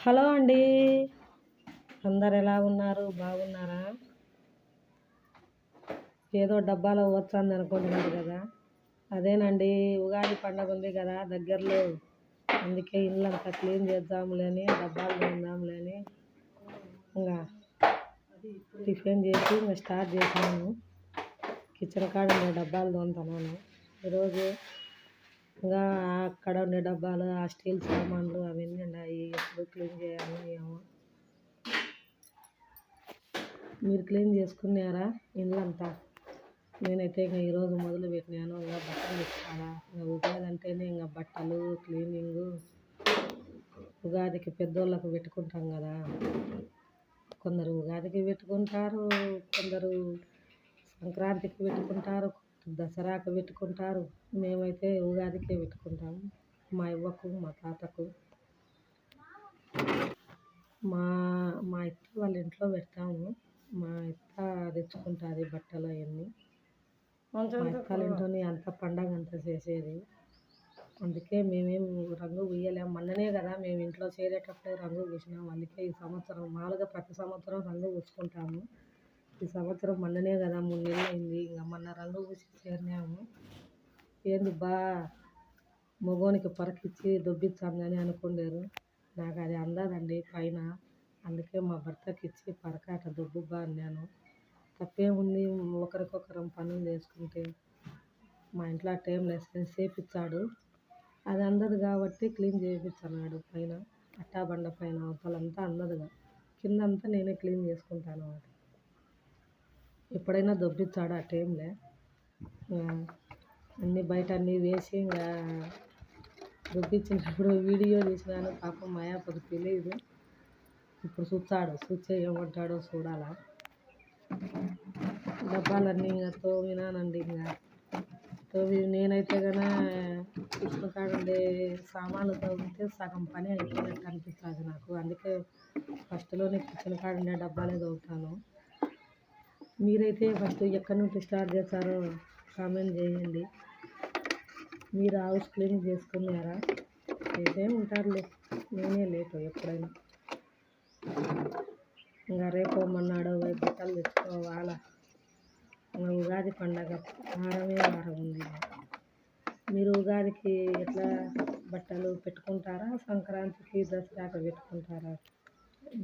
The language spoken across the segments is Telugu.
హలో అండి. అందరు ఎలా ఉన్నారు? బాగున్నారా? ఏదో డబ్బాలో వచ్చాంది అనుకుంటున్నారు కదా, అదేనండి. ఉగాది పండగ ఉంది కదా దగ్గరలో. అందుకే ఇల్లంతా క్లీన్ చేద్దాంలే అని, డబ్బాలు తిందాంలే అని ఇంకా టిఫిన్ చేసి ఇంకా స్టార్ట్ చేసినాను. కిచెన్ కాడ ఉండే డబ్బాలు తోముతున్నాను ఈరోజు. ఇంకా అక్కడ ఉండే డబ్బాలు, ఆ స్టీల్ సామాన్లు అవన్నీ ఉన్నాయి. ఎప్పుడు క్లీన్ చేయాలో ఏమో. మీరు క్లీన్ చేసుకున్నారా ఇల్లంతా? నేనైతే ఇంకా ఈరోజు మొదలు పెట్టినాను. ఇంకా బట్టలు తెచ్చుకోవాలా. ఇంకా ఉగాది అంటేనే ఇంకా బట్టలు క్లీనింగు. ఉగాదికి పెద్దోళ్ళకు పెట్టుకుంటాం కదా. కొందరు ఉగాదికి పెట్టుకుంటారు, కొందరు సంక్రాంతికి పెట్టుకుంటారు, దసరాకు పెట్టుకుంటారు. మేమైతే ఉగాదికే పెట్టుకుంటాము. మా అవ్వకు మా తాతకు. మా మా అత్త వాళ్ళ ఇంట్లో పెడతాము. మా అత్త తెచ్చుకుంటుంది బట్టలు అవన్నీ. మా అత్త వాళ్ళ ఇంట్లోనే అంత పండగ అంతా చేసేది. అందుకే మేమేం రంగు వేయలేము. మొన్ననే కదా మేము ఇంట్లో చేరేటప్పుడే రంగు పూసినాము. అందుకే ఈ సంవత్సరం మామూలుగా ప్రతి సంవత్సరం రంగు పూసుకుంటాము. ఈ సంవత్సరం మొన్ననే కదా 3 నెలలు అయింది. ఇంకా మొన్న రంగు పూసి చేరినాము. ఏంది మగోనికి పరకిచ్చి దొబ్బిచ్చాం కానీ అనుకున్నారు. నాకు అది అందదండి పైన. అందుకే మా భర్తకి ఇచ్చి పరకాట దొబ్బు అన్నాను. తప్పేముంది, ఒకరికొకరం పనులు చేసుకుంటే. మా ఇంట్లో టైం లెసన్స్ చేపించాడు. అది అందదు కాబట్టి క్లీన్ చేయించున్నాడు పైన. అట్టా బండ పైన అవతలంతా అందదుగా. కిందంతా నేనే క్లీన్ చేసుకుంటాను. ఎప్పుడైనా దొబ్బిచ్చాడు ఆ టైంలో. అన్నీ బయట అన్నీ వేసి ఇంకా దొబ్బిచ్చినప్పుడు వీడియో తీసినాను. పాపం మా అయ్యప్పకి తెలియదు. ఇప్పుడు చూస్తాడు, చూస్తే ఏమంటాడో చూడాలా. డబ్బాలన్నీ ఇంకా తోమినానండి. ఇంకా నేనైతే కన్నా కిచెన్ కాడ ఉండే సామాన్లు తోమితే సగం పని అయిపోయినట్టు అనిపిస్తుంది నాకు. అందుకే ఫస్ట్లోనే కిచెన్ కాడ ఉండే డబ్బాలే తోముతాను. మీరైతే ఫస్ట్ ఎక్కడి నుంచి స్టార్ట్ చేస్తారో కామెంట్ చేయండి. మీరు హౌస్ క్లీన్ చేసుకున్నారా? చేసే ఉంటారులే, నేనే లేటు ఎప్పుడైనా. ఇంకా రేపు మొన్నాడు బట్టలు తెచ్చుకోవాలా. ఇంకా ఉగాది పండగ వారం ఉంది. మీరు ఉగాదికి ఎట్లా బట్టలు పెట్టుకుంటారా? సంక్రాంతికి దసరాకు పెట్టుకుంటారా?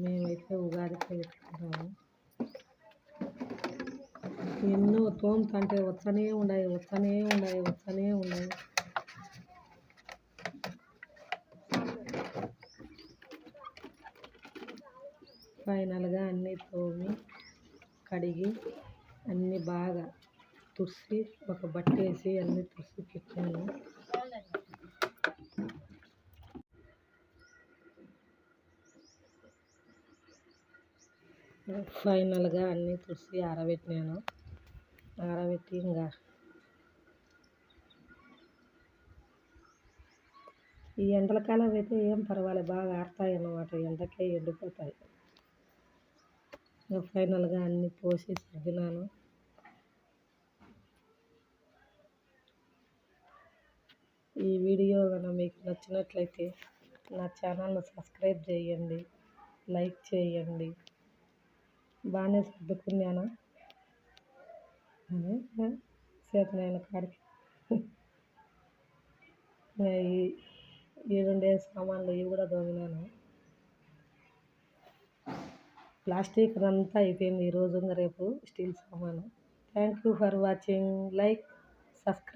మేమైతే ఉగాదికి పెట్టుకుంటాము. ఎన్నో తోముతుంటే వస్తూనే ఉన్నాయి. ఫైనల్గా అన్నీ తోమి కడిగి అన్నీ బాగా తుడిచి ఒక బట్ట వేసి అన్నీ తుడిచి పెట్టాను. ఫైనల్గా అన్నీ తుడిచి ఆరబెట్టినాను. ఆరబెట్టి ఇంకా ఈ ఎండల కాలం అయితే ఏం పర్వాలేదు, బాగా ఆరుతాయి అన్నమాట. ఎండకే ఎండిపోతాయి. ఇంకా ఫైనల్గా అన్నీ పోసి సర్దినాను. ఈ వీడియో కనుక మీకు నచ్చినట్లయితే నా ఛానల్ను సబ్స్క్రైబ్ చేయండి, లైక్ చేయండి. బాగానే సర్దుకున్నానా? చేతనైన కాడికి ఈ 2 సామాన్లు ఇవి కూడా తోమినాను. ప్లాస్టిక్ అంతా అయిపోయింది ఈరోజు. రేపు స్టీల్ సామాను. Thank you for watching. Like, subscribe.